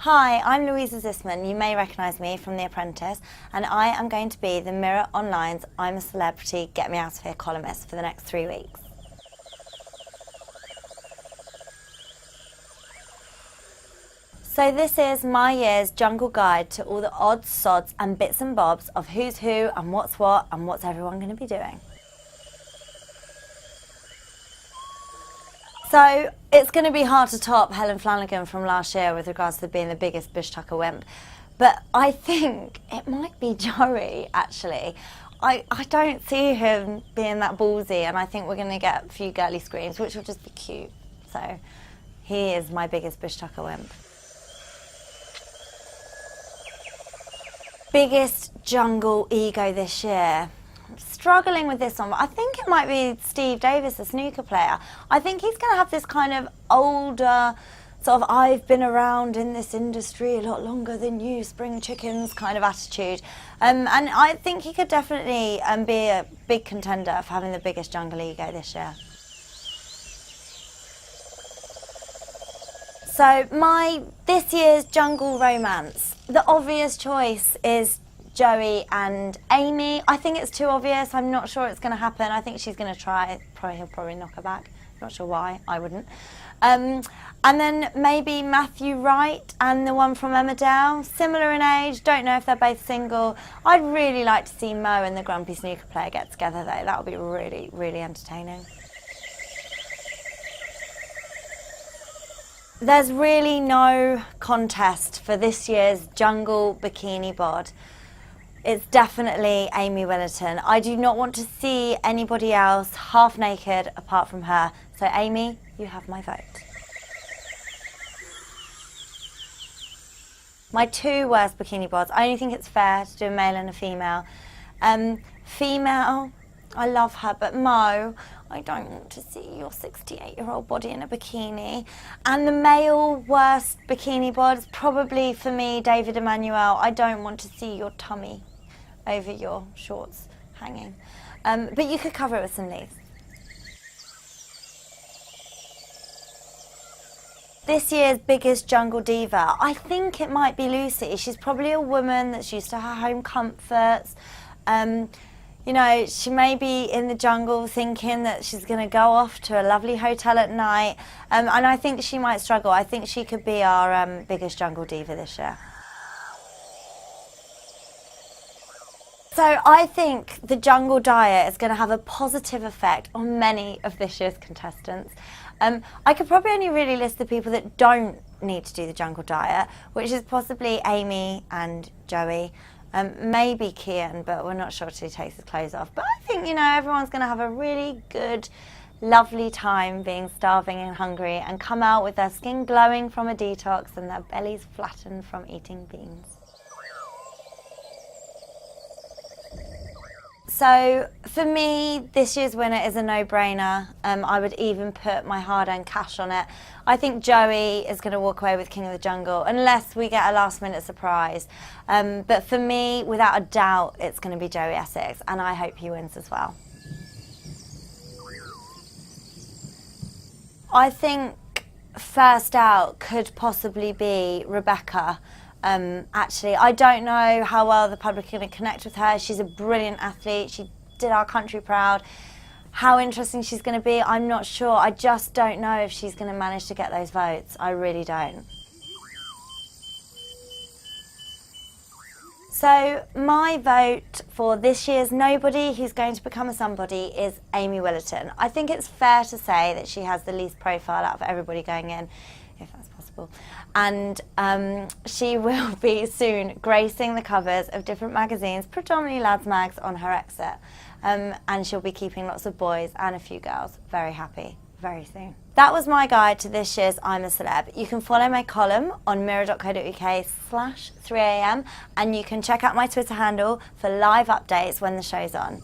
Hi, I'm Louisa Zisman. You may recognise me from The Apprentice, and I am going to be the Mirror Online's I'm a Celebrity, Get Me Out of Here columnist for the next 3 weeks. So this is my year's jungle guide to all the odds, sods and bits and bobs of who's who and what's everyone going to be doing. So it's going to be hard to top Helen Flanagan from last year with regards to being the biggest bush tucker wimp. But I think it might be Joey, actually. I don't see him being that ballsy, and I think we're going to get a few girly screams, which will just be cute. So he is my biggest bush tucker wimp. Biggest jungle ego this year. I'm struggling with this one, but I think it might be Steve Davis, the snooker player. I think he's going to have this kind of older, sort of I've been around in this industry a lot longer than you, spring chickens kind of attitude. And I think he could definitely be a big contender for having the biggest jungle ego this year. So this year's jungle romance, the obvious choice is Joey and Amy. I think it's too obvious. I'm not sure it's going to happen. I think she's going to try. He'll probably knock her back. Not sure why. I wouldn't. And then maybe Matthew Wright and the one from Emmerdale. Similar in age. Don't know if they're both single. I'd really like to see Mo and the grumpy snooker player get together though. That would be really, really entertaining. There's really no contest for this year's jungle bikini bod. It's definitely Amy Willerton. I do not want to see anybody else half naked apart from her. So Amy, you have my vote. My two worst bikini bods. I only think it's fair to do a male and a female. Female, I love her, but Mo, I don't want to see your 68-year-old body in a bikini. And the male worst bikini bod is probably, for me, David Emmanuel. I don't want to see your tummy over your shorts hanging. But you could cover it with some leaves. This year's biggest jungle diva, I think it might be Lucy. She's probably a woman that's used to her home comforts. You know, she may be in the jungle thinking that she's going to go off to a lovely hotel at night. And I think she might struggle. I think she could be our biggest jungle diva this year. So I think the jungle diet is going to have a positive effect on many of this year's contestants. I could probably only really list the people that don't need to do the jungle diet, which is possibly Amy and Joey. Maybe Kian, but we're not sure till he takes his clothes off. But I think, you know, everyone's going to have a really good, lovely time being starving and hungry and come out with their skin glowing from a detox and their bellies flattened from eating beans. So for me, this year's winner is a no-brainer. I would even put my hard-earned cash on it. I think Joey is going to walk away with King of the Jungle, unless we get a last-minute surprise. But for me, without a doubt, it's going to be Joey Essex, and I hope he wins as well. I think first out could possibly be Rebecca. Actually, I don't know how well the public are going to connect with her. She's a brilliant athlete. She did our country proud. How interesting she's going to be, I'm not sure. I just don't know if she's going to manage to get those votes. I really don't. So my vote for this year's nobody who's going to become a somebody is Amy Willerton. I think it's fair to say that she has the least profile out of everybody going in, if that's possible. And she will be soon gracing the covers of different magazines, predominantly lads mags, on her exit. And she'll be keeping lots of boys and a few girls very happy very soon. That was my guide to this year's I'm a Celeb. You can follow my column on mirror.co.uk/3am, and you can check out my Twitter handle for live updates when the show's on.